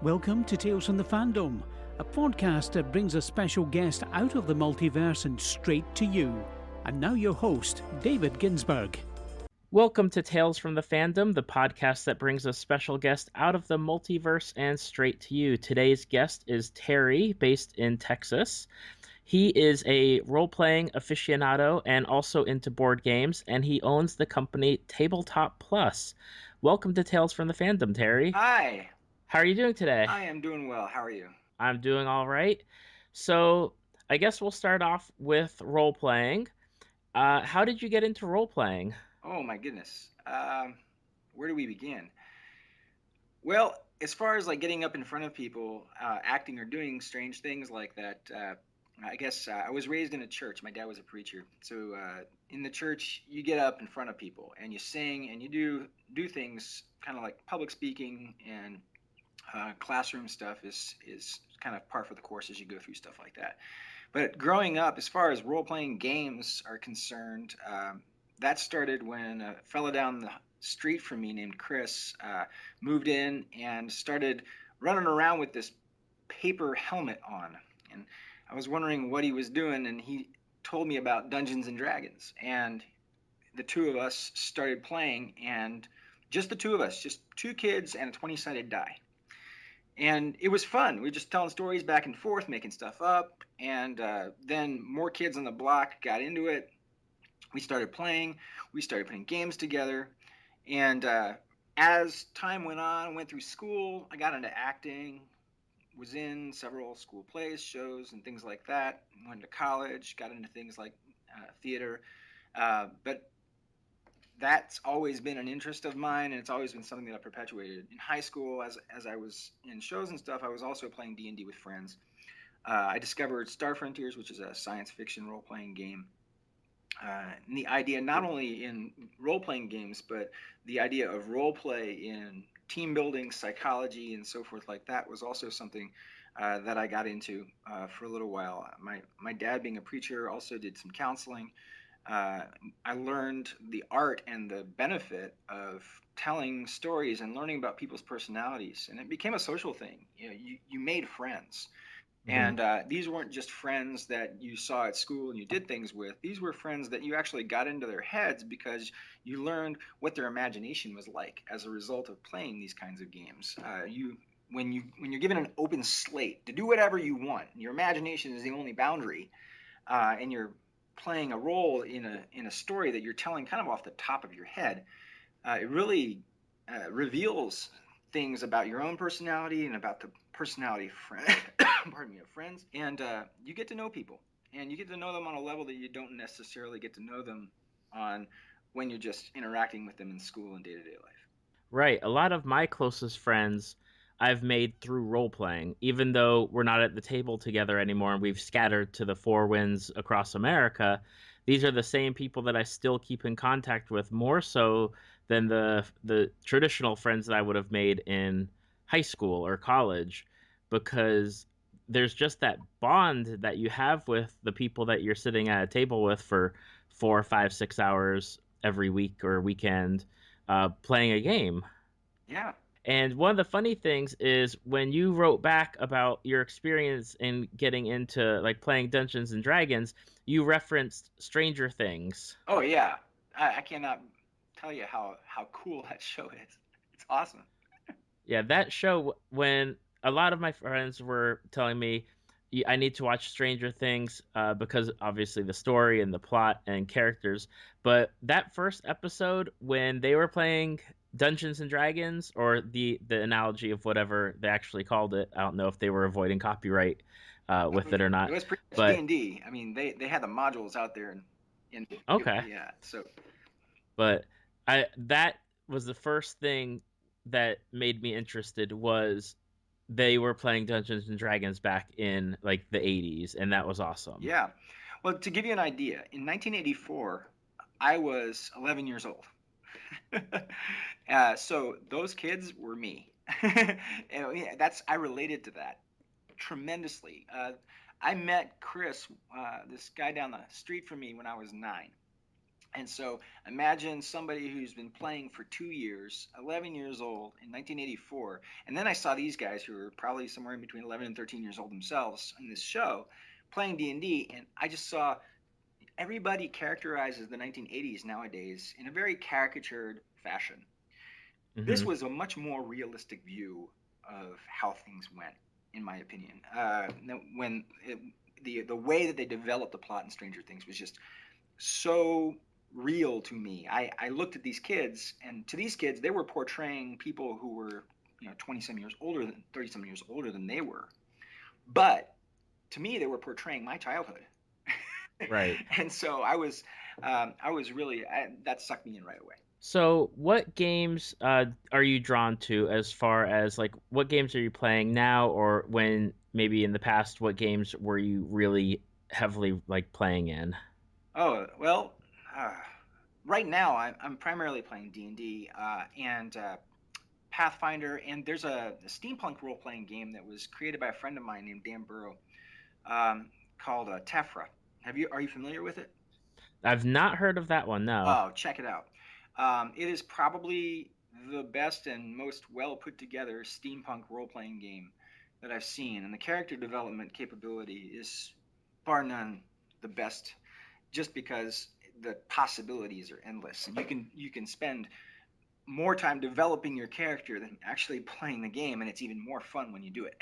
Welcome to Tales from the Fandom, a podcast that brings a special guest out of the multiverse and straight to you. And now your host, David Ginsburg. Welcome to Tales from the Fandom, the podcast that brings a special guest out of the multiverse and straight to you. Today's guest is Terry, based in Texas. He is a role-playing aficionado and also into board games, and he owns the company Tabletop Plus. Welcome to Tales from the Fandom, Terry. Hi. How are you doing today? I am doing well. How are you? I'm doing all right. So I guess we'll start off with role-playing. How did you get into role-playing? Oh, my goodness. Where do we begin? Well, as far as like getting up in front of people, acting or doing strange things like that, I guess I was raised in a church. My dad was a preacher. So in the church, you get up in front of people and you sing and you do things kind of like public speaking, and classroom stuff is kind of par for the course as you go through stuff like that. But growing up, as far as role-playing games are concerned, that started when a fellow down the street from me named Chris moved in and started running around with this paper helmet on. And I was wondering what he was doing, and he told me about Dungeons and Dragons. And the two of us started playing, and just the two of us, just two kids and a 20-sided die. And it was fun. We were just telling stories back and forth, making stuff up. And then more kids on the block got into it. We started playing. We started putting games together. And as time went on, went through school, I got into acting, was in several school plays, shows, and things like that. Went to college, got into things like theater. But that's always been an interest of mine, and it's always been something that I perpetuated. In high school, as I was in shows and stuff, I was also playing D&D with friends. I discovered Star Frontiers, which is a science fiction role-playing game. And the idea, not only in role-playing games, but the idea of role-play in team building, psychology, and so forth like that was also something that I got into for a little while. My dad, being a preacher, also did some counseling. I learned the art and the benefit of telling stories and learning about people's personalities, and it became a social thing. You made friends, and these weren't just friends that you saw at school and you did things with. These were friends that you actually got into their heads because you learned what their imagination was like as a result of playing these kinds of games. When you're given an open slate to do whatever you want, your imagination is the only boundary, and you're playing a role in a story that you're telling kind of off the top of your head, it really reveals things about your own personality and about the personality of friends, and you get to know people, and you get to know them on a level that you don't necessarily get to know them on when you're just interacting with them in school and day-to-day life. Right. A lot of my closest friends I've made through role-playing, even though we're not at the table together anymore and we've scattered to the four winds across America. These are the same people that I still keep in contact with, more so than the traditional friends that I would have made in high school or college, because there's just that bond that you have with the people that you're sitting at a table with for 4, 5, 6 hours every week or weekend, playing a game. Yeah. And one of the funny things is when you wrote back about your experience in getting into like playing Dungeons and Dragons, you referenced Stranger Things. Oh yeah, I cannot tell you how cool that show is. It's awesome. Yeah, that show, when a lot of my friends were telling me I need to watch Stranger Things because obviously the story and the plot and characters. But that first episode when they were playing Dungeons and Dragons, or the analogy of whatever they actually called it, I don't know if they were avoiding copyright with it or not. It was pretty much But D&D. I mean, they had the modules out there, and okay. yeah. So, But that was the first thing that made me interested, was they were playing Dungeons and Dragons back in like the 80s, and that was awesome. yeah. Well, to give you an idea, in 1984, I was 11 years old. So those kids were me. And I related to that tremendously. I met Chris, this guy down the street from me, when I was 9. And so imagine somebody who's been playing for 2 years, 11 years old in 1984. And then I saw these guys who were probably somewhere in between 11 and 13 years old themselves in this show playing D&D. And I just saw everybody characterizes the 1980s nowadays in a very caricatured fashion. This was a much more realistic view of how things went, in my opinion. The way that they developed the plot in Stranger Things was just so real to me. I looked at these kids, and to these kids, they were portraying people who were 20-some years older than 30-some years older than they were. But to me, they were portraying my childhood. Right. And so I was really that sucked me in right away. So, what games are you drawn to as far as like what games are you playing now, or when maybe in the past, what games were you really heavily like playing in? Oh well, right now I'm primarily playing D&D and Pathfinder, and there's a steampunk role-playing game that was created by a friend of mine named Dan Burrow called Tephra. Are you familiar with it? I've not heard of that one, no. Oh, check it out. It is probably the best and most well put together steampunk role playing game that I've seen, and the character development capability is bar none the best, just because the possibilities are endless, and you can spend more time developing your character than actually playing the game, and it's even more fun when you do it.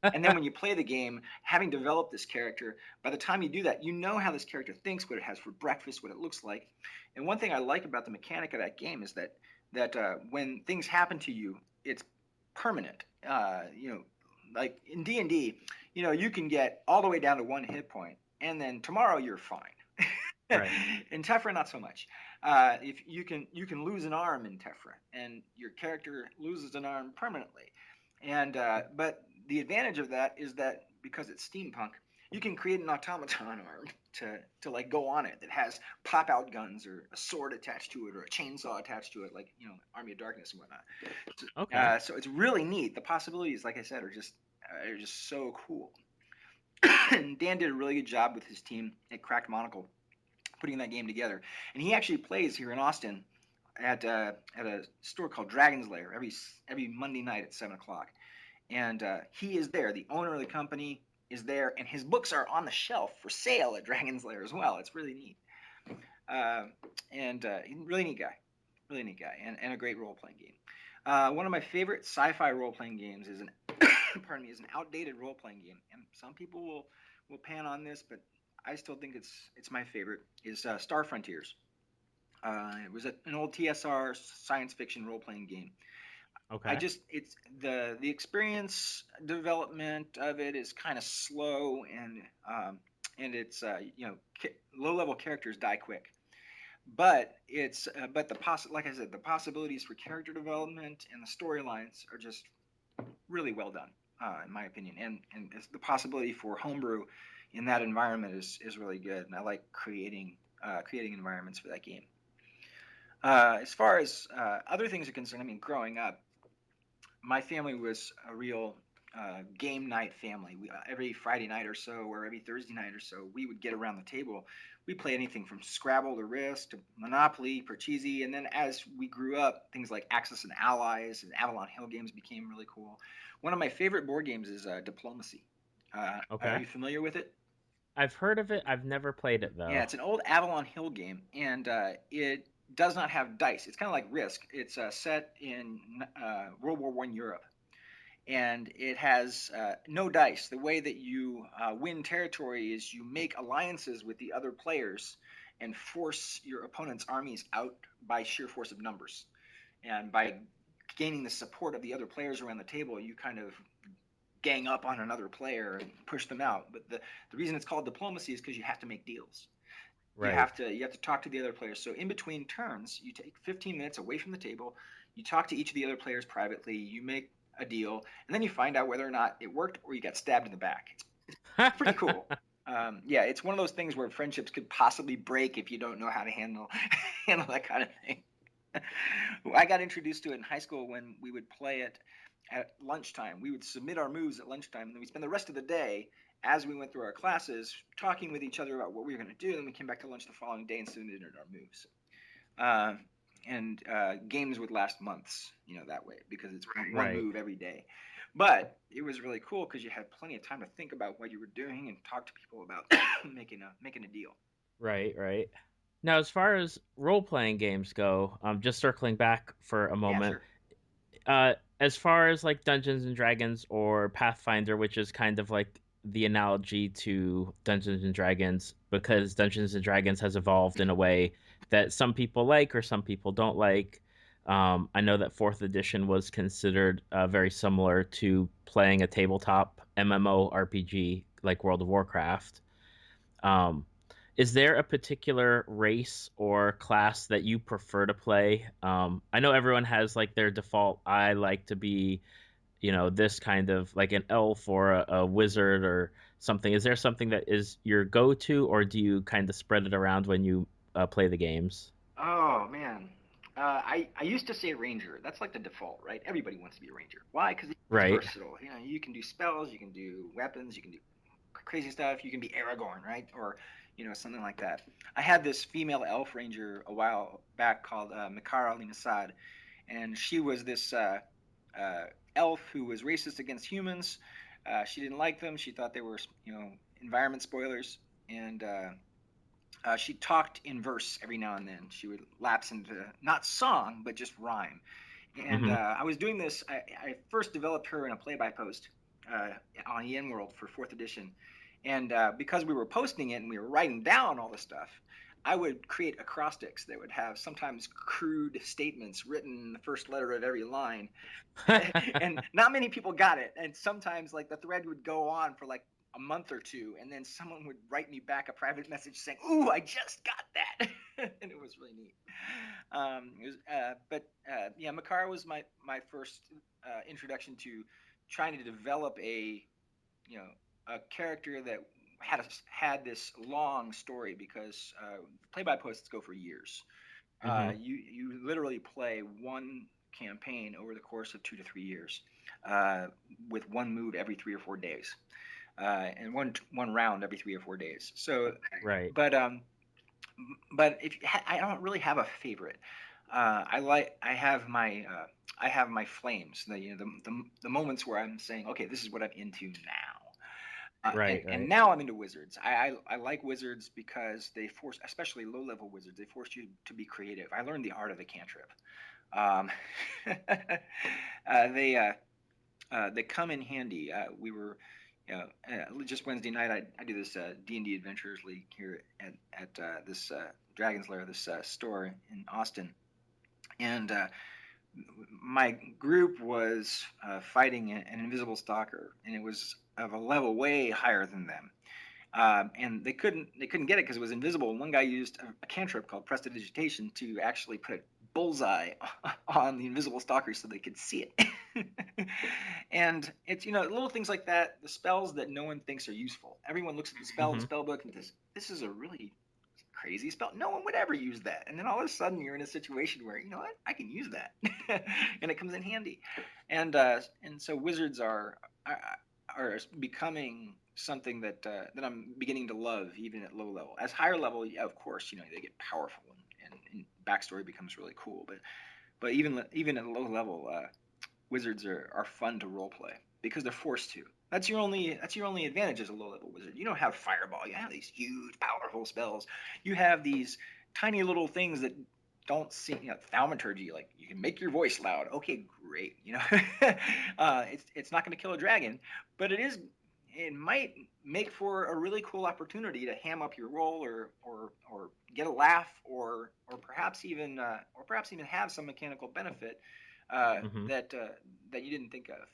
And then when you play the game, having developed this character, by the time you do that, you know how this character thinks, what it has for breakfast, what it looks like. And one thing I like about the mechanic of that game is that when things happen to you, it's permanent. Like in D&D, you can get all the way down to 1 hit point, and then tomorrow you're fine. Right. In Tephra, not so much. If you can lose an arm in Tephra, and your character loses an arm permanently. And but the advantage of that is that because it's steampunk, you can create an automaton arm to like go on it that has pop out guns or a sword attached to it or a chainsaw attached to it, like Army of Darkness and whatnot. Okay. So it's really neat. The possibilities, like I said, are just so cool. And Dan did a really good job with his team at Cracked Monocle putting that game together. And he actually plays here in Austin at a store called Dragon's Lair every Monday night at 7 o'clock. And he is there. The owner of the company is there, and his books are on the shelf for sale at Dragon's Lair as well. It's really neat. Really neat guy, and a great role-playing game. One of my favorite sci-fi role-playing games is an outdated role-playing game, and some people will pan on this, but I still think it's my favorite, is Star Frontiers. It was an old TSR science fiction role-playing game. Okay. It's the experience development of it is kind of slow, and it's low-level characters die quick. But like I said, the possibilities for character development and the storylines are just really well done, in my opinion. And the possibility for homebrew in that environment is really good, and I like creating environments for that game. As far as other things are concerned, I mean, growing up, my family was a real game night family. Every Friday night or so, or every Thursday night or so, we would get around the table. We play anything from Scrabble to Risk to Monopoly, Parcheesi, and then as we grew up, things like Axis and Allies and Avalon Hill games became really cool. One of my favorite board games is Diplomacy. Okay. Are you familiar with it? I've heard of it. I've never played it though. Yeah, it's an old Avalon Hill game, and it does not have dice. It's kind of like Risk. It's set in World War I Europe, and it has no dice. The way that you win territory is you make alliances with the other players and force your opponent's armies out by sheer force of numbers. And by gaining the support of the other players around the table, you kind of gang up on another player and push them out. But the reason it's called Diplomacy is because you have to make deals. Right. You have to talk to the other players. So in between turns, you take 15 minutes away from the table. You talk to each of the other players privately. You make a deal, and then you find out whether or not it worked or you got stabbed in the back. It's pretty cool. Yeah, it's one of those things where friendships could possibly break if you don't know how to handle that kind of thing. I got introduced to it in high school when we would play it at lunchtime. We would submit our moves at lunchtime, and then we'd spend the rest of the day as we went through our classes, talking with each other about what we were going to do, and we came back to lunch the following day and submitted our moves. And games would last months, that way, because it's one move every day. But it was really cool because you had plenty of time to think about what you were doing and talk to people about making a deal. Right. Now, as far as role-playing games go, just circling back for a moment, as far as like Dungeons and Dragons or Pathfinder, which is kind of like the analogy to Dungeons and Dragons, because Dungeons and Dragons has evolved in a way that some people like or some people don't like. I know that 4th edition was considered very similar to playing a tabletop MMORPG like World of Warcraft. Is there a particular race or class that you prefer to play? I know everyone has like their default. I like to be, this kind of like an elf or a wizard or something. Is there something that is your go-to, or do you kind of spread it around when you play the games? Oh man, I used to say ranger. That's like the default, right? Everybody wants to be a ranger. Why? Because it's versatile. You can do spells, you can do weapons, you can do crazy stuff. You can be Aragorn, right? Or something like that. I had this female elf ranger a while back called Mikara Linasad, and she was this elf who was racist against humans. She didn't like them. She thought they were, environment spoilers, and she talked in verse every now and then. She would lapse into not song, but just rhyme. And I was doing this. I first developed her in a play-by-post on EN World for 4th edition. And because we were posting it and we were writing down all the stuff, I would create acrostics that would have sometimes crude statements written in the first letter of every line. And not many people got it. And sometimes like the thread would go on for like a month or two, and then someone would write me back a private message saying, "Ooh, I just got that." And it was really neat. Makara was my first introduction to trying to develop a character that had this long story, because play-by-posts go for years. You literally play one campaign over the course of 2 to 3 years, with one move every 3 or 4 days, and one round every 3 or 4 days. So, right. But if I don't really have a favorite. I have my flames. The moments where I'm saying, okay, this is what I'm into now. Right. And now I'm into wizards. I like wizards because they force, especially low-level wizards, they force you to be creative. I learned the art of the cantrip. They come in handy. We were, just Wednesday night, I do this D&D Adventures League here at this Dragon's Lair, this store in Austin. And my group was fighting an invisible stalker, and it was of a level way higher than them. And they couldn't get it because it was invisible. And one guy used a cantrip called Prestidigitation to actually put a bullseye on the invisible stalker so they could see it. And it's little things like that, the spells that no one thinks are useful. Everyone looks at the spell book and says, "This is a really crazy spell. No one would ever use that." And then all of a sudden you're in a situation where, you know what, I can use that. And it comes in handy. And so wizards are becoming something that I'm beginning to love, even at low level. As higher level, yeah, of course, they get powerful and backstory becomes really cool. But even at low level, wizards are fun to role play because they're forced to. That's your only advantage as a low level wizard. You don't have fireball. You have these huge, powerful spells. You have these tiny little things that don't seem, thaumaturgy, like you can make your voice loud. Okay, great. It's not going to kill a dragon, but it might make for a really cool opportunity to ham up your roll or get a laugh or perhaps even have some mechanical benefit that you didn't think of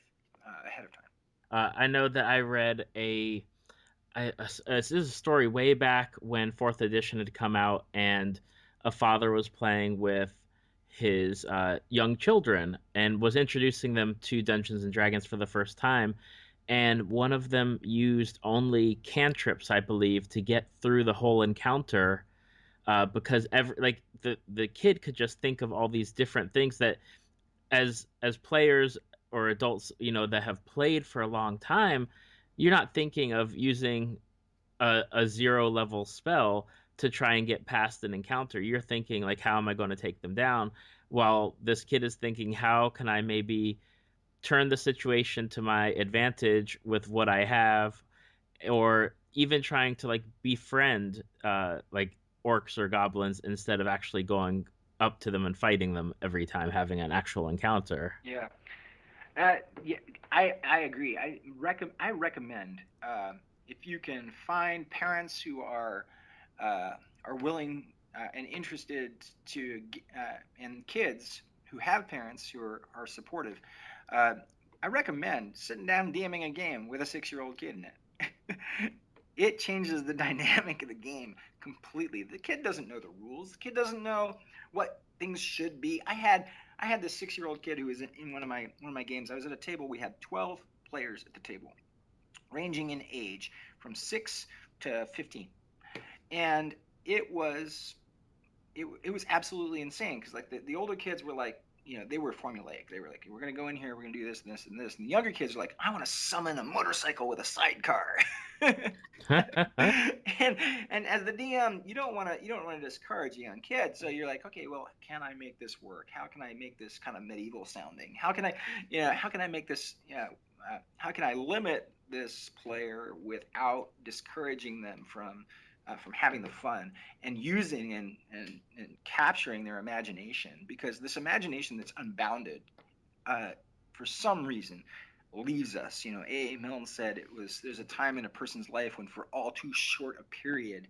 ahead of time. I know that I read this is a story way back when 4th edition had come out, and a father was playing with his young children and was introducing them to Dungeons and Dragons for the first time. And one of them used only cantrips, I believe, to get through the whole encounter, because the kid could just think of all these different things that, as players or adults, that have played for a long time, you're not thinking of using a 0 level spell to try and get past an encounter. You're thinking like, how am I going to take them down? While this kid is thinking, how can I maybe turn the situation to my advantage with what I have, or even trying to like befriend like orcs or goblins instead of actually going up to them and fighting them every time having an actual encounter. Yeah. Yeah, I agree. I recommend if you can find parents who are willing and interested to and kids who have parents who are supportive. Uh, I recommend sitting down DMing a game with a 6-year-old kid in it. It changes the dynamic of the game completely. The kid doesn't know the rules. The kid doesn't know what things should be. I had this 6-year-old kid who was in one of my games. I was at a table. We had 12 players at the table, ranging in age from 6 to 15, and it was absolutely insane because like the older kids were like, they were formulaic. They were like, we're gonna go in here, we're gonna do this and this and this, and the younger kids are like, I want to summon a motorcycle with a sidecar. and as the DM, you don't want to discourage a young kid, so you're like, okay, well, can I make this work? How can I make this kind of medieval sounding? How can I make this? How can I limit this player without discouraging them from having the fun and using and capturing their imagination? Because this imagination that's unbounded, for some reason, leaves us. A. Milne said there's a time in a person's life when for all too short a period,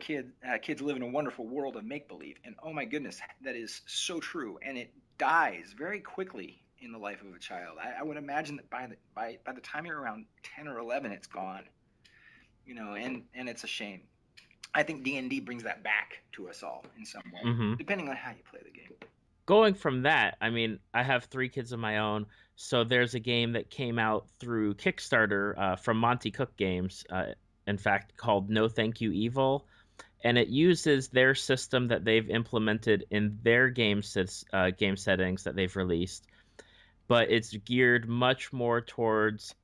kids live in a wonderful world of make-believe. And oh my goodness, that is so true. And it dies very quickly in the life of a child. I would imagine that by the time you're around 10 or 11, it's gone. And it's a shame. I think D&D brings that back to us all in some way, Mm-hmm. depending on how you play the game. Going from that, I mean, I have 3 kids of my own, so there's a game that came out through Kickstarter from Monty Cook Games, in fact, called No Thank You Evil, and it uses their system that they've implemented in their game settings that they've released, but it's geared much more towards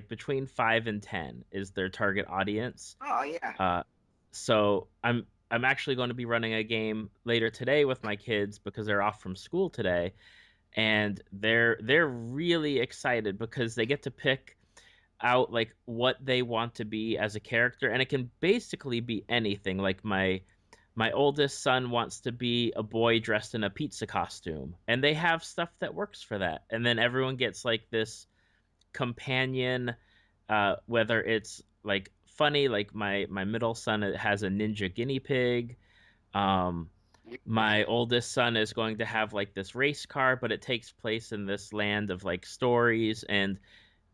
between 5 and 10 is their target audience. Oh yeah. So I'm actually going to be running a game later today with my kids because they're off from school today, and they're really excited because they get to pick out like what they want to be as a character, and it can basically be anything. Like my oldest son wants to be a boy dressed in a pizza costume, and they have stuff that works for that. And then everyone gets like this companion, whether it's like funny, like my middle son has a ninja guinea pig. My oldest son is going to have like this race car, but it takes place in this land of like stories, and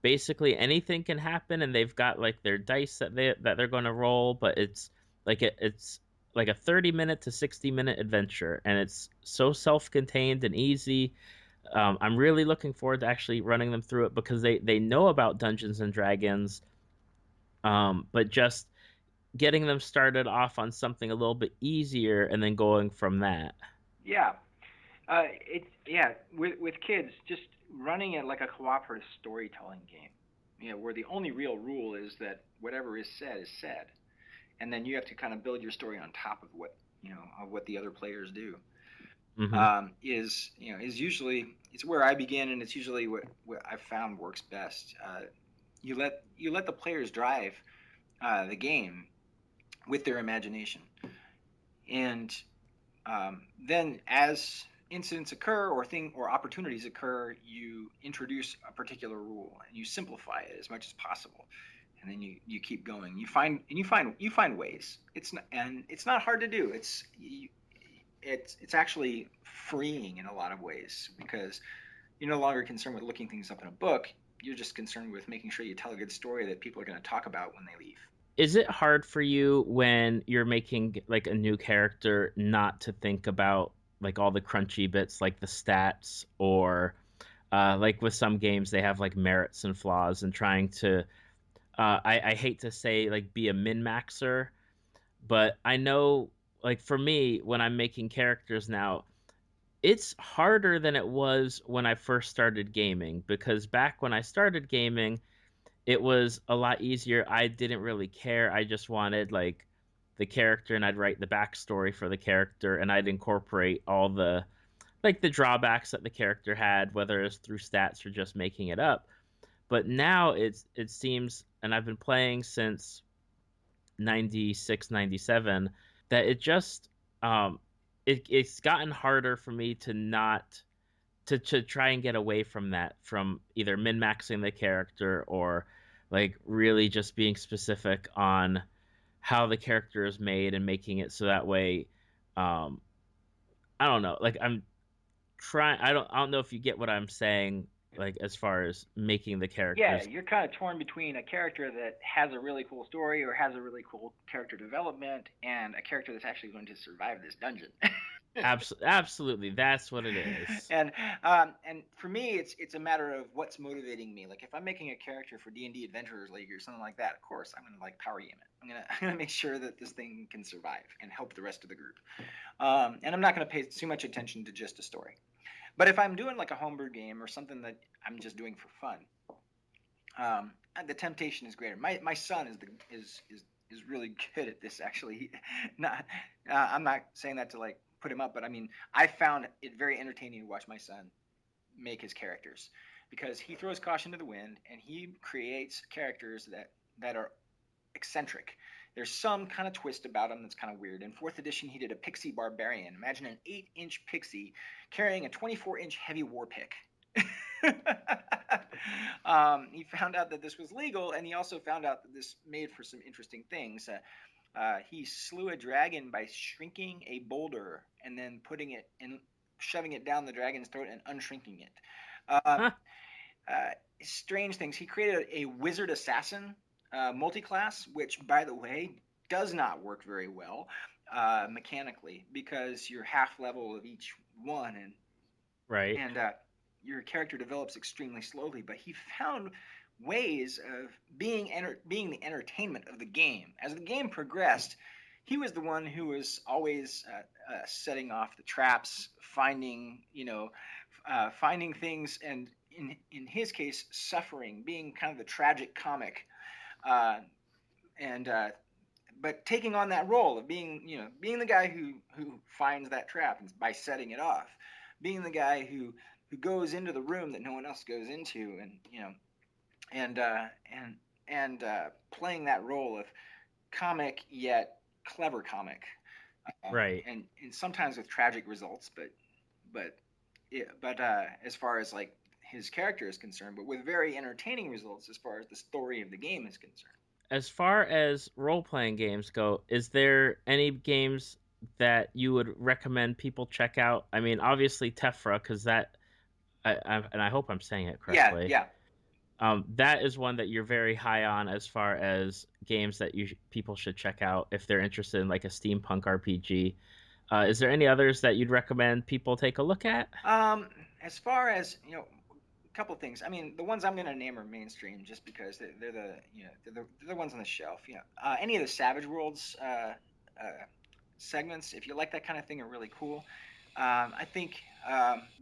basically anything can happen, and they've got like their dice that they're going to roll, but it's like a 30-minute to 60-minute adventure, and it's so self-contained and easy. I'm really looking forward to actually running them through it because they know about Dungeons and Dragons, but just getting them started off on something a little bit easier and then going from that. Yeah. With kids, just running it like a cooperative storytelling game, where the only real rule is that whatever is said, and then you have to kind of build your story on top of what the other players do. Mm-hmm. Is usually it's where I begin, and it's usually what I've found works best. You let the players drive the game with their imagination, and then as incidents occur or opportunities occur, you introduce a particular rule and you simplify it as much as possible, and then you keep going. You find ways. It's not hard to do. It's actually freeing in a lot of ways because you're no longer concerned with looking things up in a book. You're just concerned with making sure you tell a good story that people are going to talk about when they leave. Is it hard for you when you're making like a new character not to think about like all the crunchy bits like the stats, or like with some games they have like merits and flaws, and trying to I hate to say like be a min-maxer, but I know like for me when I'm making characters now, it's harder than it was when I first started gaming, because back when I started gaming, it was a lot easier. I didn't really care. I just wanted like the character, and I'd write the backstory for the character, and I'd incorporate all the like the drawbacks that the character had, whether it's through stats or just making it up. But now it seems, and I've been playing since 96, 97, that it just it's gotten harder for me to not to try and get away from that, from either min-maxing the character or like really just being specific on how the character is made and making it so that way um I don't know, like I'm trying, I don't know if you get what I'm saying, like as far as making the Yeah, characters. you're kind of torn between a character that has a really cool story or has a really cool character development and a character that's actually going to survive this dungeon. Absolutely, that's what it is. And for me, it's a matter of what's motivating me. Like if I'm making a character for D&D Adventurers League or something like that, of course I'm gonna like power game it. I'm gonna make sure that this thing can survive and help the rest of the group. And I'm not gonna pay too much attention to just a story. But if I'm doing like a homebrew game or something that I'm just doing for fun, the temptation is greater. My son is really good at this. Actually, not I'm not saying that to like put him up, but I mean I found it very entertaining to watch my son make his characters because he throws caution to the wind and he creates characters that are eccentric. There's some kind of twist about him that's kind of weird. In fourth edition, he did a pixie barbarian. Imagine an 8-inch pixie carrying a 24-inch heavy war pick. He found out that this was legal, and he also found out that this made for some interesting things. He slew a dragon by shrinking a boulder and then putting it in, shoving it down the dragon's throat and unshrinking it. Huh. Strange things. He created a wizard assassin multi-class, which, by the way, does not work very well mechanically because you're half level of each one, Right. and your character develops extremely slowly. But he found ways of being the entertainment of the game. As the game progressed, he was the one who was always setting off the traps, finding finding things, and in his case, suffering, being kind of the tragic comic, and but taking on that role of being the guy who finds that trap by setting it off, being the guy who goes into the room that no one else goes into, and playing that role of comic yet clever comic, Right. and sometimes with tragic results, but as far as like his character is concerned, but with very entertaining results as far as the story of the game is concerned. As far as role-playing games go, is there any games that you would recommend people check out? I mean, obviously Tephra, because and I hope I'm saying it Yeah, correctly. yeah. That is one that you're very high on as far as games that people should check out if they're interested in like a steampunk RPG. Is there any others that you'd recommend people take a look at? As far as a couple of things. I mean, the ones I'm going to name are mainstream, just because they're the ones on the shelf. Any of the Savage Worlds segments, if you like that kind of thing, are really cool. I think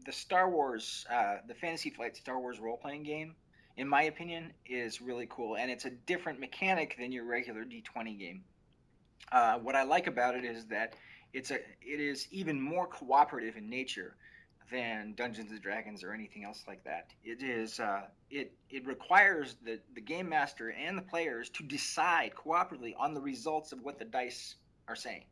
the Star Wars, the Fantasy Flight Star Wars role playing game, in my opinion, is really cool, and it's a different mechanic than your regular D20 game. What I like about it is that it is even more cooperative in nature than Dungeons and Dragons or anything else like that. It requires the game master and the players to decide cooperatively on the results of what the dice are saying.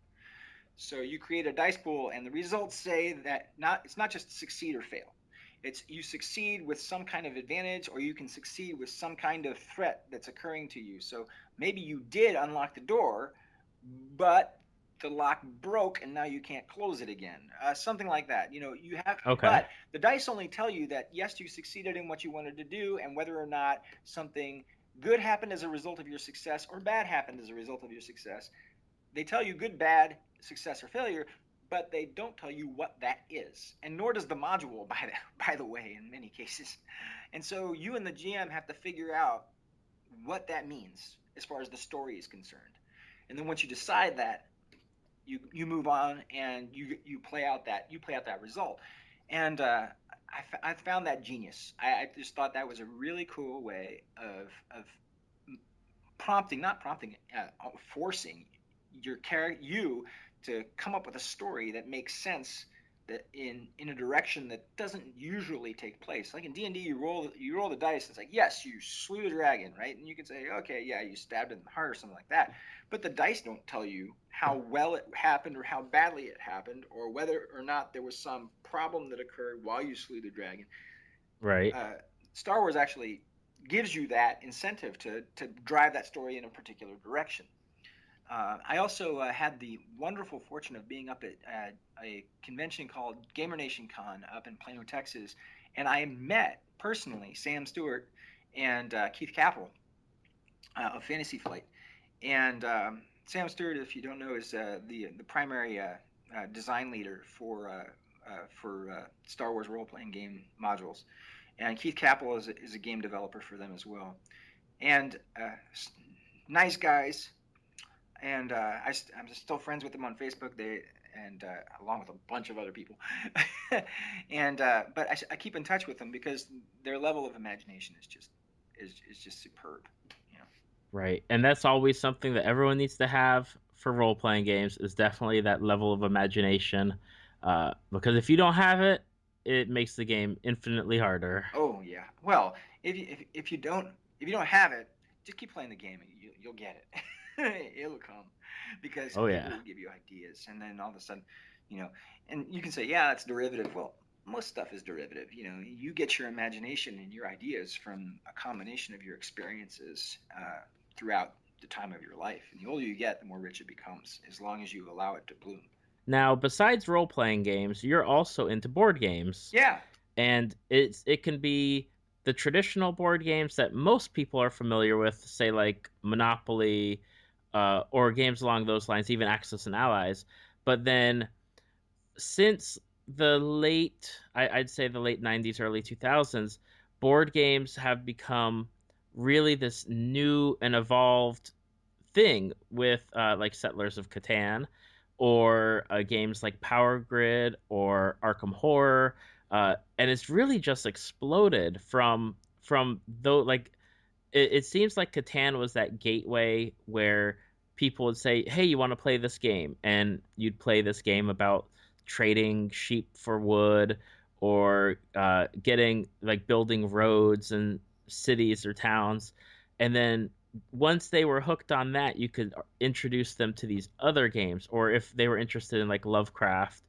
So you create a dice pool, and the results say that it's not just succeed or fail. It's you succeed with some kind of advantage, or you can succeed with some kind of threat that's occurring to you. So maybe you did unlock the door, but the lock broke and now you can't close it again. Something like that. You have. Okay. But the dice only tell you that yes, you succeeded in what you wanted to do, and whether or not something good happened as a result of your success or bad happened as a result of your success. They tell you good, bad, success, or failure, but they don't tell you what that is, and nor does the module, by the way, in many cases. And so you and the GM have to figure out what that means as far as the story is concerned. And then once you decide that, you move on and you play out that result. And I found that genius. I just thought that was a really cool way of not prompting, forcing you to come up with a story that makes sense, that in a direction that doesn't usually take place. Like in D&D, you roll the dice. It's like, yes, you slew the dragon, right? And you can say, okay, yeah, you stabbed it in the heart or something like that. But the dice don't tell you how well it happened or how badly it happened, or whether or not there was some problem that occurred while you slew the dragon. Right. Star Wars actually gives you that incentive to drive that story in a particular direction. I also had the wonderful fortune of being up at a convention called Gamer Nation Con up in Plano, Texas, and I met personally Sam Stewart and Keith Capel of Fantasy Flight. And Sam Stewart, if you don't know, is the primary design leader for Star Wars role-playing game modules, and Keith Capel is a game developer for them as well. And nice guys. And I'm still friends with them on Facebook. Along with a bunch of other people. But I keep in touch with them because their level of imagination is just superb. Right. And that's always something that everyone needs to have for role playing games, is definitely that level of imagination. Because if you don't have it, it makes the game infinitely harder. Oh yeah. Well, if you don't have it, just keep playing the game and you'll get it. It'll come, because people will give you ideas, and then all of a sudden, and you can say, yeah, that's derivative. Well, most stuff is derivative. You get your imagination and your ideas from a combination of your experiences throughout the time of your life. And the older you get, the more rich it becomes, as long as you allow it to bloom. Now, besides role-playing games, you're also into board games. Yeah. And it can be the traditional board games that most people are familiar with, say like Monopoly, or games along those lines, even Axis and Allies. But then, since I'd say the late 90s, early 2000s, board games have become really this new and evolved thing with like Settlers of Catan, or games like Power Grid or Arkham Horror, and it's really just exploded from though like it seems like Catan was that gateway where people would say, hey, you want to play this game? And you'd play this game about trading sheep for wood, or building roads and cities or towns. And then once they were hooked on that, you could introduce them to these other games. Or if they were interested in like Lovecraft,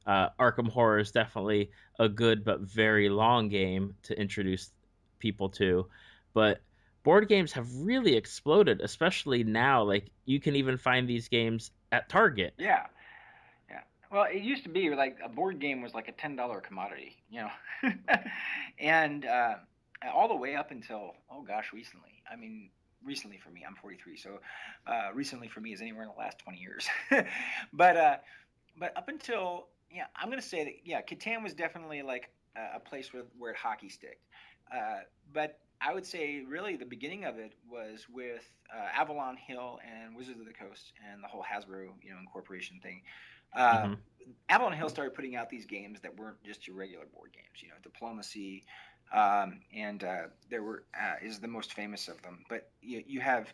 Arkham Horror is definitely a good but very long game to introduce people to. But board games have really exploded, especially now. Like, you can even find these games at Target. Yeah. Well, it used to be like a board game was like a $10 commodity, and all the way up until, recently. I mean, recently for me, I'm 43, so recently for me is anywhere in the last 20 years. But up until, I'm going to say that, Catan was definitely like a place where it hockey sticked. But I would say really the beginning of it was with Avalon Hill and Wizards of the Coast and the whole Hasbro, incorporation thing. Avalon Hill started putting out these games that weren't just your regular board games, Diplomacy, and there were is the most famous of them. But you had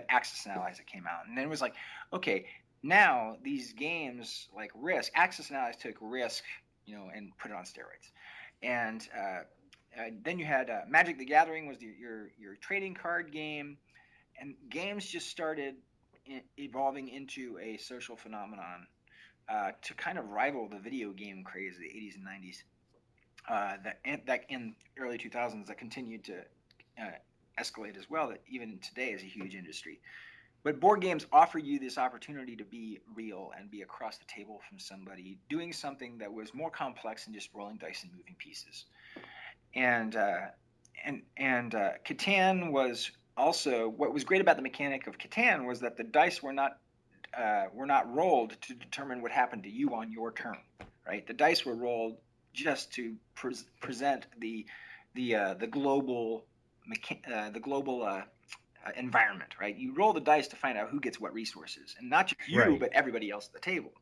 Axis and Allies that came out, and then it was like, okay, now these games like Risk, Axis and Allies took Risk, and put it on steroids, and then you had Magic the Gathering was your trading card game, and games just started evolving into a social phenomenon to kind of rival the video game craze of the 80s and 90s. That in early 2000s that continued to escalate as well. That even today is a huge industry. But board games offer you this opportunity to be real and be across the table from somebody doing something that was more complex than just rolling dice and moving pieces. And Catan was also, what was great about the mechanic of Catan was that the dice were not rolled to determine what happened to you on your turn, right? The dice were rolled just to present the global environment, right? You roll the dice to find out who gets what resources, and not just you, right, but everybody else at the table.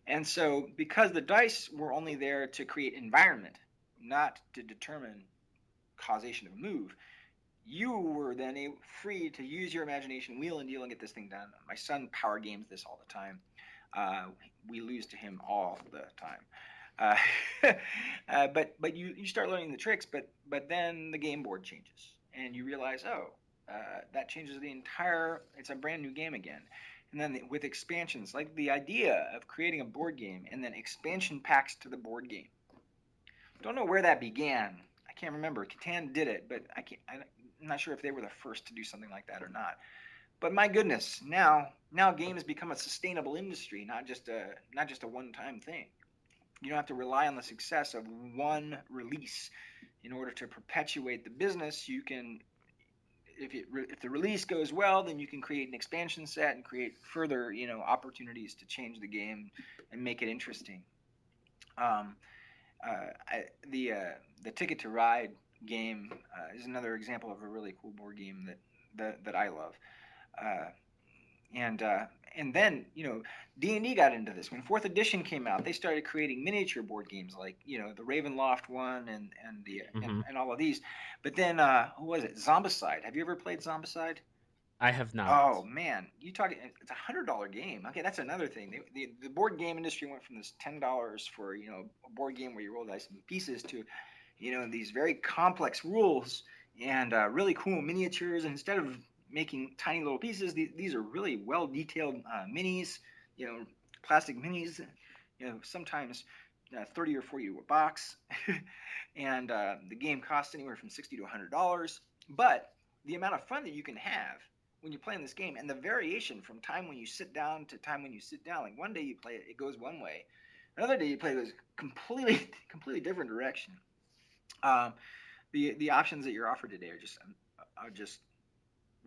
And so, because the dice were only there to create environment, not to determine causation of a move. You were then free to use your imagination, wheel and deal, and get this thing done. My son power games this all the time. We lose to him all the time. But you start learning the tricks, but then the game board changes, and you realize, that changes the entire. It's a brand new game again. And then with expansions, like the idea of creating a board game and then expansion packs to the board game. Don't know where that began. I can't remember. Catan did it, but I'm not sure if they were the first to do something like that or not. But my goodness, now games become a sustainable industry, not just a one-time thing. You don't have to rely on the success of one release in order to perpetuate the business. You can, if the release goes well, then you can create an expansion set and create further, opportunities to change the game and make it interesting. The Ticket to Ride game is another example of a really cool board game that I love. And then D&D got into this. When 4th edition came out, they started creating miniature board games like the Ravenloft one and all of these. But then who was it? Zombicide. Have you ever played Zombicide? I have not. Oh man, it's a $100 game. Okay, that's another thing. The board game industry went from this $10 for a board game where you roll dice and pieces to these very complex rules and really cool miniatures. And instead of making tiny little pieces, these are really well detailed minis, plastic minis, sometimes 30 or 40 a box. And the game costs anywhere from $60 to $100. But the amount of fun that you can have when you play in this game, and the variation from time when you sit down to time when you sit down, like one day you play it, it goes one way. Another day you play it, it goes completely different direction. The options that you're offered today are just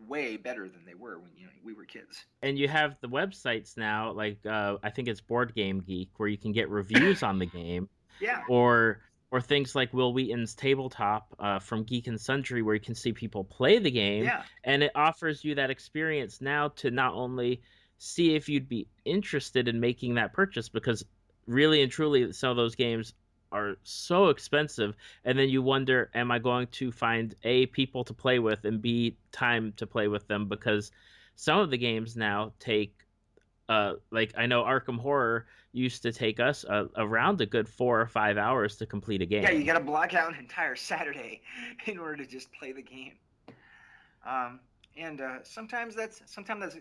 way better than they were when we were kids. And you have the websites now, like I think it's Board Game Geek, where you can get reviews on the game. Yeah. Or things like Will Wheaton's Tabletop from Geek and Sundry, where you can see people play the game. Yeah. And it offers you that experience now to not only see if you'd be interested in making that purchase, because really and truly some of those games are so expensive, and then you wonder, am I going to find A, people to play with, and B, time to play with them? Because some of the games now take like I know Arkham Horror used to take us around a good 4 or 5 hours to complete a game. Yeah, you got to block out an entire Saturday in order to just play the game. And sometimes that's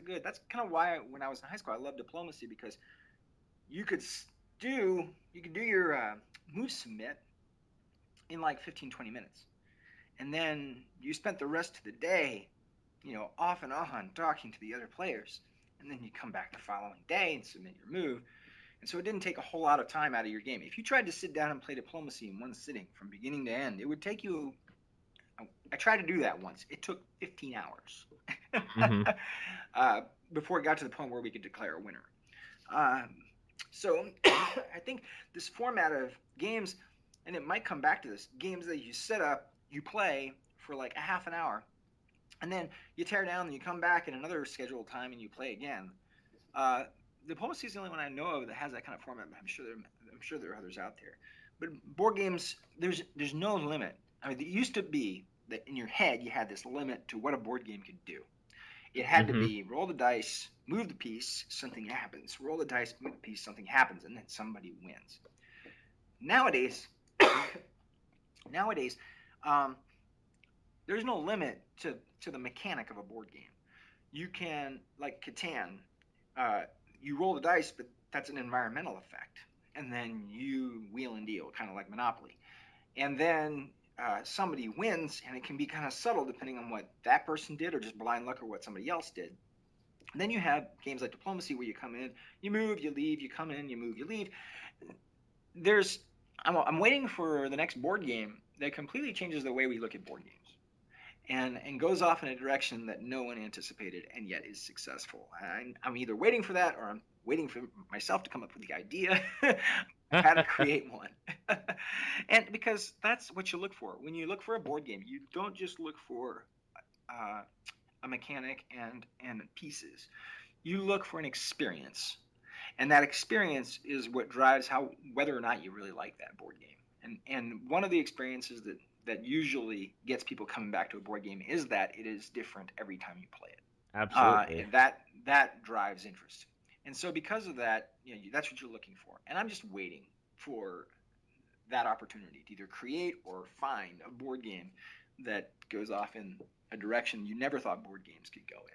good. That's kind of why when I was in high school I loved diplomacy, because you could do your move submit in like 15-20 minutes, and then you spent the rest of the day off and on talking to the other players, and then you come back the following day and submit your move. And so it didn't take a whole lot of time out of your game. If you tried to sit down and play diplomacy in one sitting from beginning to end, it would take you I tried to do that once. It took 15 hours before it got to the point where we could declare a winner. So I think this format of games, and it might come back to this, games that you set up, you play for like a half an hour, and then you tear down and you come back at another scheduled time and you play again. Diplomacy is the only one I know of that has that kind of format. I'm sure there are others out there. But board games, there's no limit. I mean, it used to be that in your head you had this limit to what a board game could do. It had to be roll the dice, move the piece, something happens. Roll the dice, move the piece, something happens, and then somebody wins. Nowadays, there's no limit to the mechanic of a board game. You can, like Catan, you roll the dice, but that's an environmental effect. And then you wheel and deal, kind of like Monopoly. And then somebody wins, and it can be kind of subtle depending on what that person did or just blind luck or what somebody else did. And then you have games like Diplomacy where you come in, you move, you leave, you come in, you move, you leave. I'm waiting for the next board game that completely changes the way we look at board games. And goes off in a direction that no one anticipated and yet is successful. I'm either waiting for that or I'm waiting for myself to come up with the idea how to create one. And because that's what you look for. When you look for a board game, you don't just look for a mechanic and pieces. You look for an experience. And that experience is what drives whether or not you really like that board game. And one of the experiences that usually gets people coming back to a board game is that it is different every time you play it. Absolutely. And that drives interest. And so because of that, that's what you're looking for. And I'm just waiting for that opportunity to either create or find a board game that goes off in a direction you never thought board games could go in.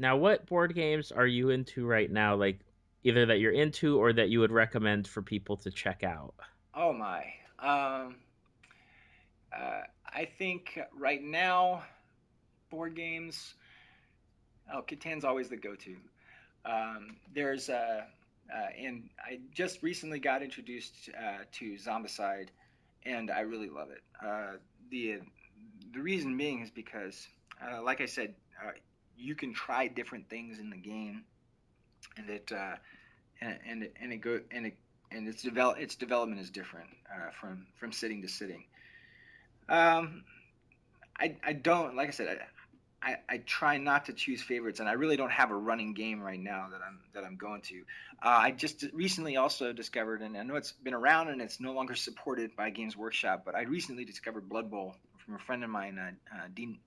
Now, what board games are you into right now? Like either that you're into or that you would recommend for people to check out? Oh my. I think right now, board games. Oh, Catan's always the go-to. There's and I just recently got introduced to Zombicide, and I really love it. The reason being is because, like I said, you can try different things in the game, and its development is different from sitting to sitting. I don't, like I said, I try not to choose favorites, and I really don't have a running game right now that I'm going to. I just recently also discovered, and I know it's been around and it's no longer supported by Games Workshop, but I recently discovered Bloodbowl from a friend of mine, Dean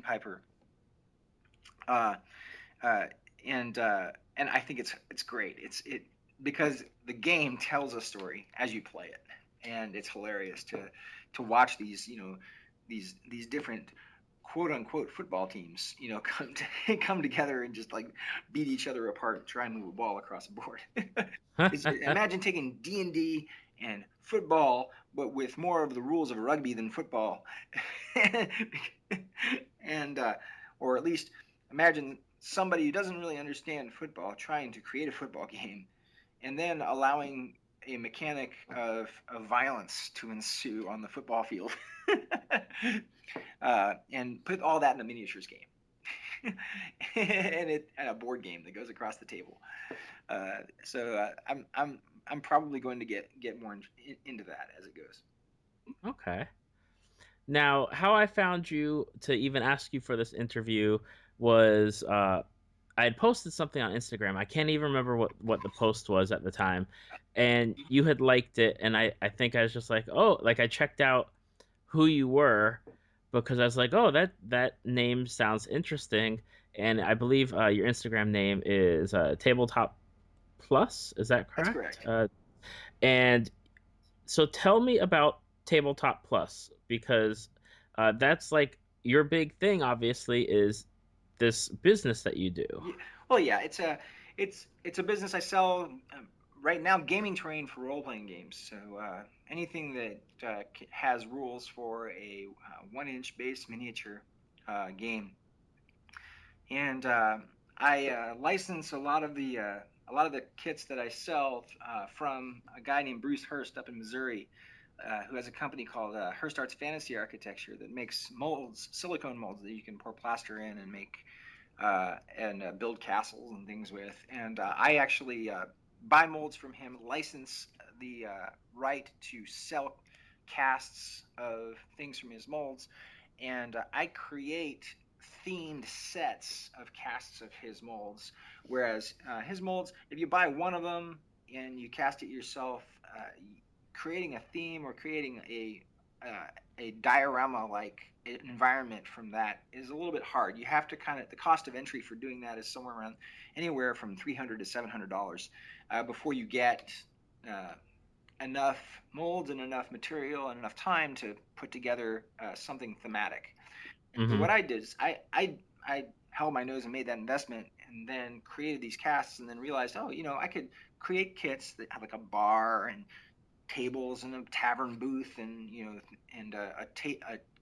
Piper, uh, and I think it's great. It because the game tells a story as you play it, and it's hilarious to watch these different quote unquote football teams, come together and just like beat each other apart and try and move a ball across the board. Imagine taking D&D and football, but with more of the rules of rugby than football, and or at least imagine somebody who doesn't really understand football trying to create a football game, and then allowing a mechanic of violence to ensue on the football field. And put all that in a miniatures game, and a board game that goes across the table. So I'm probably going to get more into that as it goes. Okay. Now, how I found you to even ask you for this interview was I had posted something on Instagram. I can't even remember what the post was at the time. And you had liked it. And I think I was just like, oh, like I checked out who you were because I was like, oh, that name sounds interesting. And I believe your Instagram name is Tabletop Plus. Is that That's correct? correct. And so tell me about Tabletop Plus because that's like your big thing. Obviously, is this business that you do. Well, yeah, it's a business I sell right now. Gaming terrain for role playing games. So anything that has rules for a 1-inch base miniature game, and I license a lot of the kits that I sell from a guy named Bruce Hurst up in Missouri, who has a company called Hurst Arts Fantasy Architecture that makes molds, silicone molds that you can pour plaster in and make and build castles and things with. And I actually buy molds from him, license the right to sell casts of things from his molds, and I create themed sets of casts of his molds. Whereas his molds, if you buy one of them and you cast it yourself, creating a theme or creating a diorama like environment from that is a little bit hard. You have to the cost of entry for doing that is somewhere around anywhere from $300 to $700 before you get enough molds and enough material and enough time to put together something thematic. And so what I did is I held my nose and made that investment, and then created these casts, and then realized, I could create kits that have like a bar and tables and a tavern booth, and a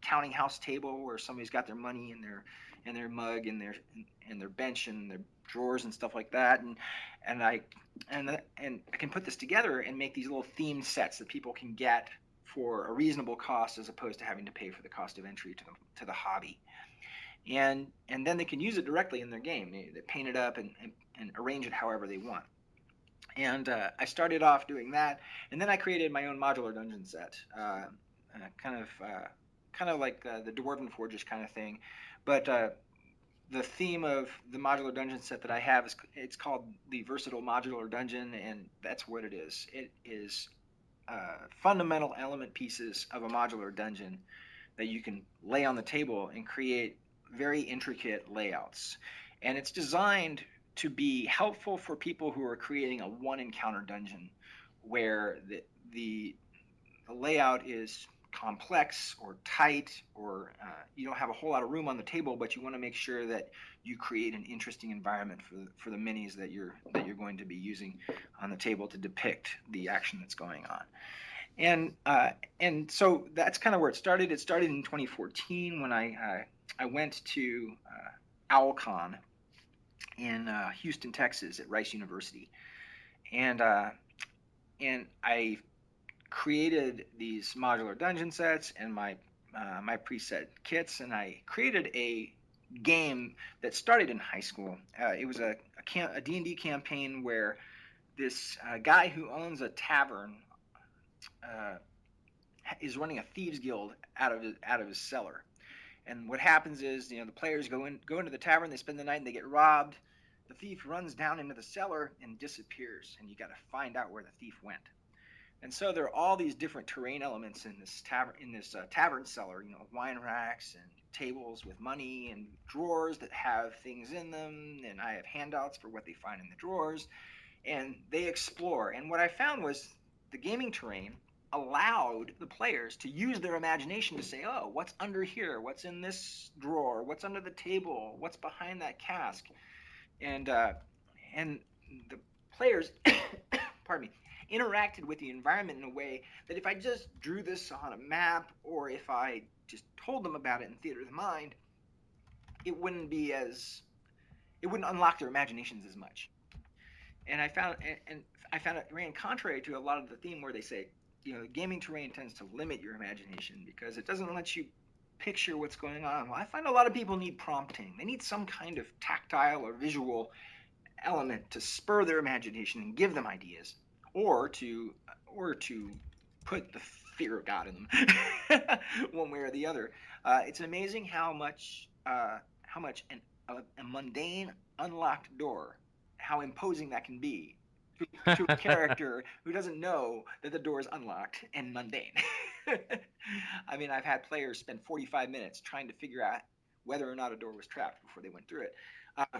counting house table where somebody's got their money and their mug and their bench and their drawers and stuff like that, and I can put this together and make these little themed sets that people can get for a reasonable cost, as opposed to having to pay for the cost of entry to the hobby. And then they can use it directly in their game. They paint it up and arrange it however they want. And I started off doing that, and then I created my own modular dungeon set, kind of like the Dwarven Forges kind of thing. But the theme of the modular dungeon set that I have it's called the Versatile Modular Dungeon, and that's what it is. It is fundamental element pieces of a modular dungeon that you can lay on the table and create very intricate layouts. And it's designed to be helpful for people who are creating a one encounter dungeon where the layout is complex or tight, or you don't have a whole lot of room on the table, but you want to make sure that you create an interesting environment for the minis that you're going to be using on the table to depict the action that's going on. And so that's kind of where it started. It started in 2014 when I went to OwlCon in Houston, Texas, at Rice University, and I created these modular dungeon sets and my preset kits, and I created a game that started in high school. It was a D&D campaign where this guy who owns a tavern is running a thieves guild out of his cellar. And what happens is, the players go into the tavern, they spend the night, and they get robbed. The thief runs down into the cellar and disappears, and you got to find out where the thief went. And so there are all these different terrain elements in this tavern cellar, wine racks and tables with money and drawers that have things in them, and I have handouts for what they find in the drawers, and they explore. And what I found was the gaming terrain allowed the players to use their imagination to say, oh, what's under here? What's in this drawer? What's under the table? What's behind that cask? And the players, pardon me, interacted with the environment in a way that if I just drew this on a map, or if I just told them about it in theater of the mind, it wouldn't unlock their imaginations as much. And I found it ran contrary to a lot of the theme where they say, gaming terrain tends to limit your imagination because it doesn't let you picture what's going on. Well, I find a lot of people need prompting. They need some kind of tactile or visual element to spur their imagination and give them ideas, or to put the fear of God in them, one way or the other. It's amazing how much a mundane unlocked door, how imposing that can be to a character who doesn't know that the door is unlocked and mundane. I mean, I've had players spend 45 minutes trying to figure out whether or not a door was trapped before they went through it.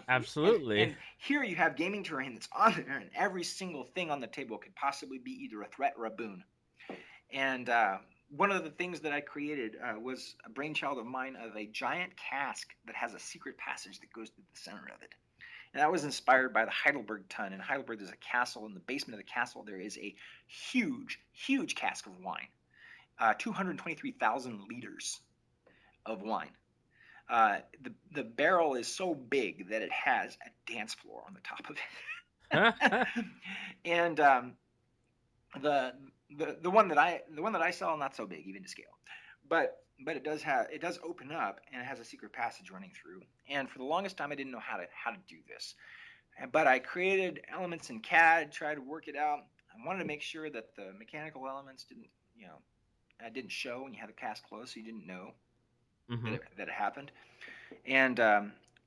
Absolutely. And here you have gaming terrain that's on there, and every single thing on the table could possibly be either a threat or a boon. And one of the things that I created was a brainchild of mine of a giant cask that has a secret passage that goes through the center of it. And that was inspired by the Heidelberg Tun. In Heidelberg, there's a castle. In the basement of the castle, there is a huge, huge cask of wine, 223,000 liters of wine. The barrel is so big that it has a dance floor on the top of it. And the one that I sell, not so big even to scale, but it does open up, and it has a secret passage running through. And for the longest time, I didn't know how to do this, but I created elements in CAD, tried to work it out. I wanted to make sure that the mechanical elements didn't show when you had the cask closed, so you didn't know that it happened. And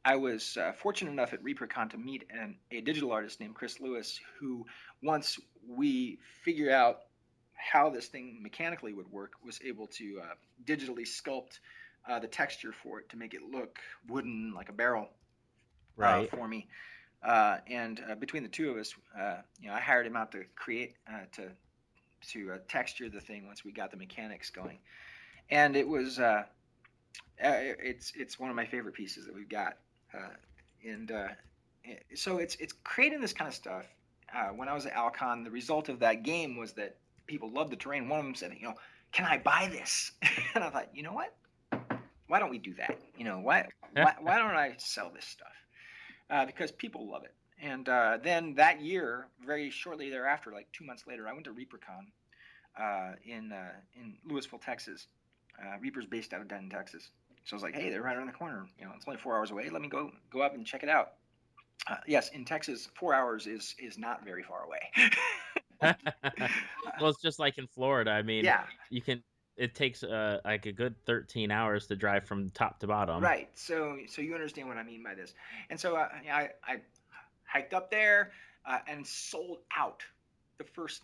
I was fortunate enough at ReaperCon to meet a digital artist named Chris Lewis, who, once we figured out how this thing mechanically would work, was able to digitally sculpt the texture for it to make it look wooden, like a barrel, for me. And between the two of us, I hired him out to create to texture the thing once we got the mechanics going. And it was it's one of my favorite pieces that we've got. So it's creating this kind of stuff. When I was at Alcon, the result of that game was that people loved the terrain. One of them said, can I buy this? And I thought, you know what? Why don't we do that? Why don't I sell this stuff? Because people love it. And then that year, very shortly thereafter, like 2 months later, I went to ReaperCon in Louisville, Texas. Reaper's based out of Denton, Texas. So I was like, hey, they're right around the corner. It's only 4 hours away. Let me go up and check it out. Yes, in Texas, 4 hours is not very far away. Well, it's just like in Florida. I mean, yeah. It takes like a good 13 hours to drive from top to bottom. Right. So you understand what I mean by this. And so I hiked up there and sold out the first,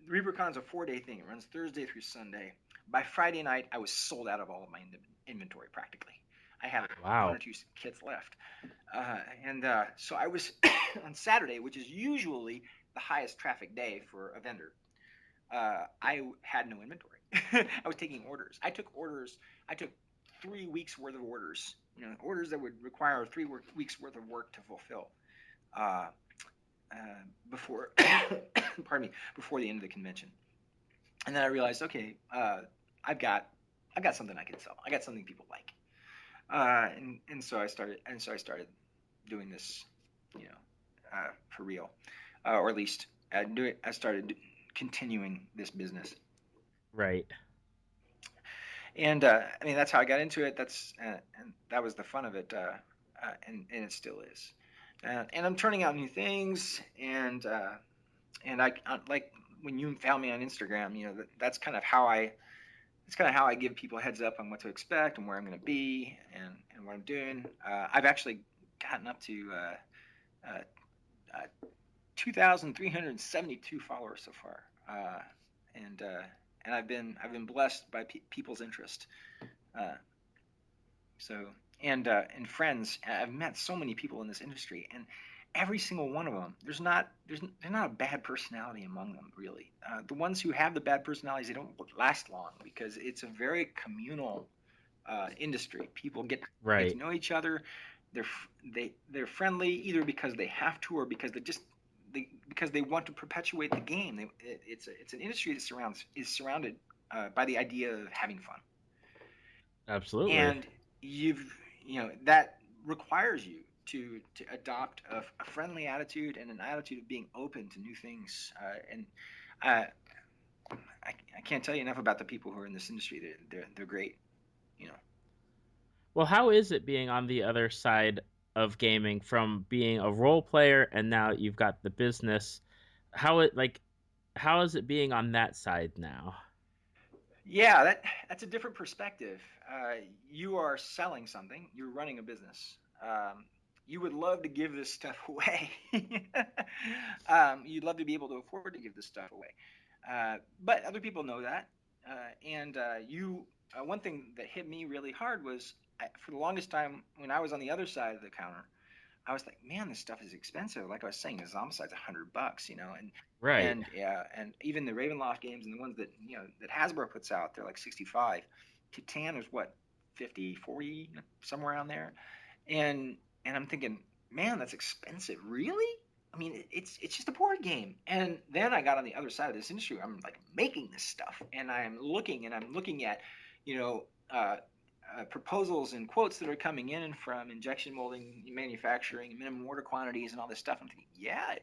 ReaperCon is a 4-day thing. It runs Thursday through Sunday. By Friday night, I was sold out of all of my inventory practically. I had one Wow. or two kits left. So I was on Saturday, which is usually the highest traffic day for a vendor. I had no inventory. I was taking orders. I took 3 weeks worth of orders. Orders that would require 3 weeks worth of work to fulfill before, pardon me, before the end of the convention. And then I realized, okay, I've got something I can sell. I got something people like. And so I started doing this, for real, or at least I started continuing this business. Right. And I mean, that's how I got into it. And that was the fun of it, and it still is. And I'm turning out new things, and I like when you found me on Instagram. That's kind of how I give people a heads up on what to expect and where I'm going to be and what I'm doing. I've actually gotten up to 2,372 followers so far, and I've been blessed by people's interest. And friends. I've met so many people in this industry, and every single one of them, there's not a bad personality among them, really. The ones who have the bad personalities, they don't last long because it's a very communal industry. People get to know each other. They're friendly either because they have to or because because they want to perpetuate the game. It's an industry that is surrounded by the idea of having fun. Absolutely. And that requires you to adopt a friendly attitude and an attitude of being open to new things. I can't tell you enough about the people who are in this industry. They're great. Well, how is it being on the other side of gaming, from being a role player and now you've got the business? How is it being on that side now? Yeah, that's a different perspective. You are selling something. You're running a business. You would love to give this stuff away. You'd love to be able to afford to give this stuff away. But other people know that. One thing that hit me really hard was, for the longest time when I was on the other side of the counter, I was like, man, this stuff is expensive. Like I was saying, the Zombicide's $100, Right. and even the Ravenloft games and the ones that that Hasbro puts out, they're like 65. Catan is what, 50, 40, somewhere around there. And I'm thinking, man, that's expensive. Really? I mean, it's just a board game. And then I got on the other side of this industry. I'm like making this stuff, and I'm looking at, proposals and quotes that are coming in from injection molding manufacturing, minimum order quantities, and all this stuff. I'm thinking, yeah,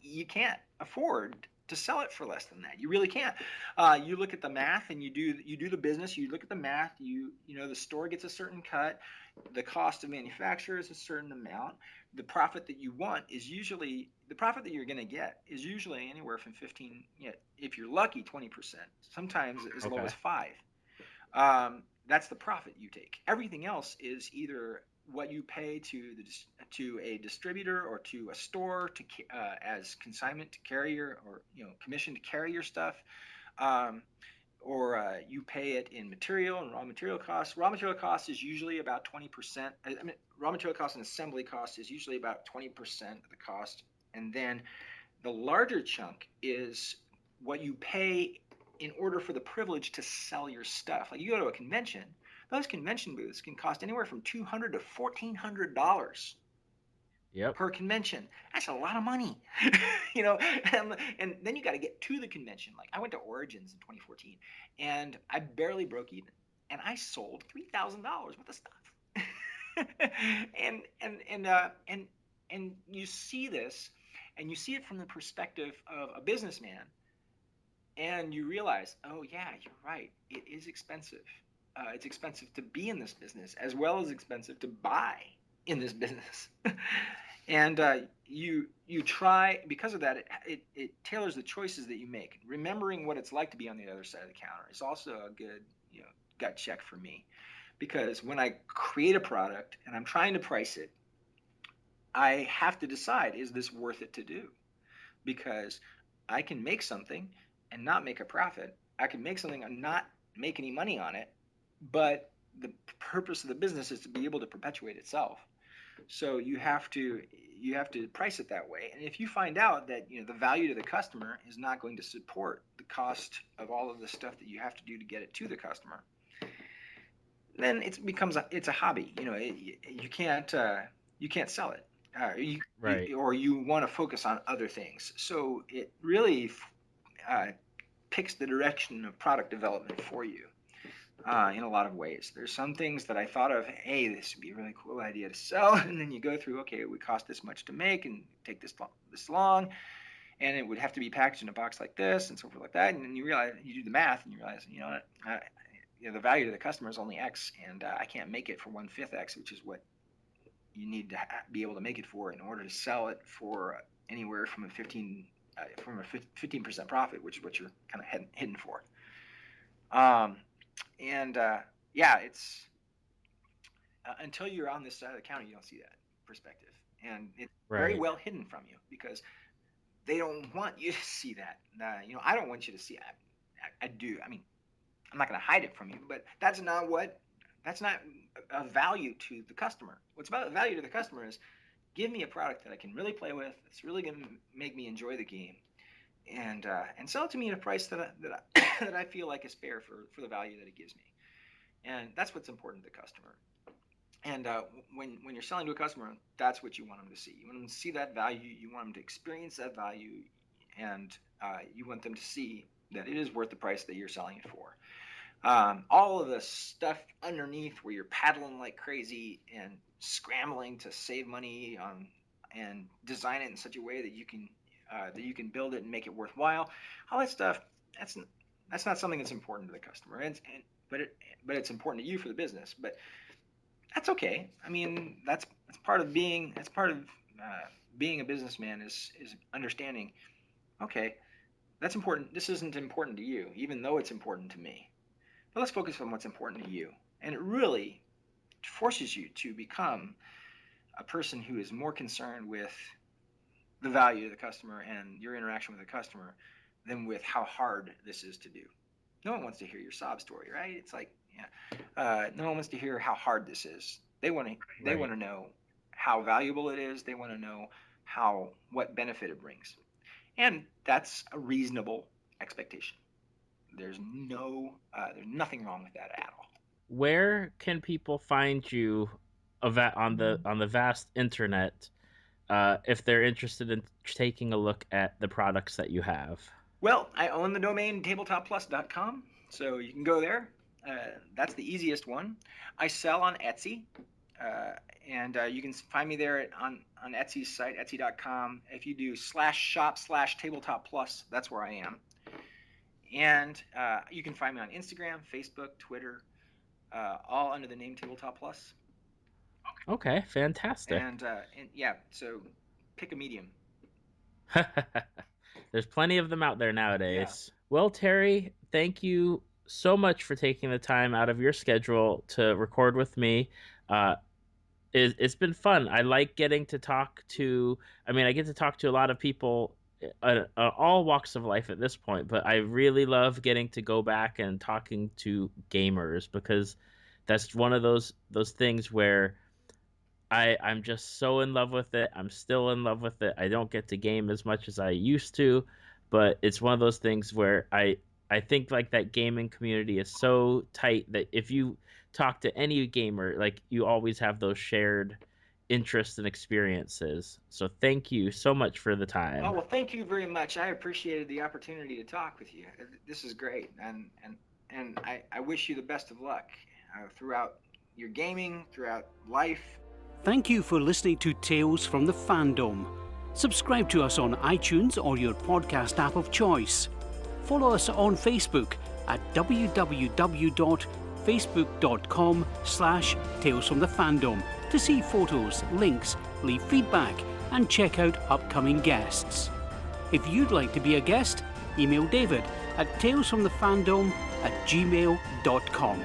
you can't afford to sell it for less than that. You really can't. You look at the math, and you do the business. You look at the math. The store gets a certain cut. The cost of manufacture is a certain amount. The profit that you want is usually the profit that you're going to get is usually anywhere from 15, if you're lucky, 20%. Sometimes as low as 5%. That's the profit you take. Everything else is either what you pay to a distributor or to a store as consignment to carry or commission to carry your stuff, or you pay it in material and raw material costs. Raw material cost is usually about 20%. Raw material cost and assembly cost is usually about 20% of the cost, and then the larger chunk is what you pay in order for the privilege to sell your stuff. Like you go to a convention, those convention booths can cost anywhere from $200 to $1,400 per convention. That's a lot of money, and then you got to get to the convention. Like I went to Origins in 2014, and I barely broke even, and I sold $3,000 worth of stuff. and you see this, and you see it from the perspective of a businessman. And you realize, oh yeah, you're right. It is expensive. It's expensive to be in this business, as well as expensive to buy in this business. And you try, because of that, it tailors the choices that you make. Remembering what it's like to be on the other side of the counter is also a good gut check for me, because when I create a product and I'm trying to price it, I have to decide, is this worth it to do? Because I can make something and not make a profit. I can make something and not make any money on it, but the purpose of the business is to be able to perpetuate itself. So you have to price it that way. And if you find out that the value to the customer is not going to support the cost of all of the stuff that you have to do to get it to the customer, then it becomes a hobby. You can't sell it. Or you want to focus on other things. So it really picks the direction of product development for you in a lot of ways. There's some things that I thought of, hey, this would be a really cool idea to sell, and then you go through, okay, it would cost this much to make and take this long, and it would have to be packaged in a box like this and so forth like that, and then you do the math and you realize, the value to the customer is only X, and I can't make it for 1/5 X, which is what you need to be able to make it for in order to sell it for anywhere from a 15% profit, which is what you're kind of heading for. It's until you're on this side of the counter, you don't see that perspective, and it's very well hidden from you because they don't want you to see that. I don't want you to see it. I do. I mean, I'm not going to hide it from you, but that's not a value to the customer. What's about value to the customer is give me a product that I can really play with. It's really going to make me enjoy the game, and sell it to me at a price that I feel like is fair for the value that it gives me. And that's what's important to the customer. And when you're selling to a customer, that's what you want them to see. You want them to see that value. You want them to experience that value, and you want them to see that it is worth the price that you're selling it for. All of the stuff underneath where you're paddling like crazy and scrambling to save money and design it in such a way that you can build it and make it worthwhile. All that stuff, that's not something that's important to the customer, but it's important to you for the business. But that's okay. I mean, that's part of being a businessman is understanding. Okay, that's important. This isn't important to you, even though it's important to me. But let's focus on what's important to you. And it really forces you to become a person who is more concerned with the value of the customer and your interaction with the customer than with how hard this is to do. No one wants to hear your sob story, right? It's like, no one wants to hear how hard this is. They want to know how valuable it is. They want to know what benefit it brings. And that's a reasonable expectation. There's nothing wrong with that at all. Where can people find you on the vast internet if they're interested in taking a look at the products that you have? Well, I own the domain tabletopplus.com, so you can go there. That's the easiest one. I sell on Etsy, and you can find me there on Etsy's site, etsy.com. If you do /shop/tabletop+, that's where I am. And you can find me on Instagram, Facebook, Twitter, all under the name Tabletop Plus. Okay, fantastic. And so pick a medium. There's plenty of them out there nowadays. Yeah. Well, Terry, thank you so much for taking the time out of your schedule to record with me. It's been fun. I like getting to talk to, I get to talk to a lot of people, all walks of life at this point, but I really love getting to go back and talking to gamers, because that's one of those things where I'm just so in love with it. I'm still in love with it. I don't get to game as much as I used to, but it's one of those things where I think like that gaming community is so tight that if you talk to any gamer, like you always have those shared interests and experiences. So thank you so much for the time. Oh, well, thank you very much. I appreciated the opportunity to talk with you. This is great, and I wish you the best of luck throughout your gaming, throughout life. Thank you for listening to Tales from the Fandom. Subscribe to us on iTunes or your podcast app of choice. Follow us on Facebook at www.facebook.com/talesfromthefandom to see photos, links, leave feedback, and check out upcoming guests. If you'd like to be a guest, email David at talesfromthefandom@gmail.com.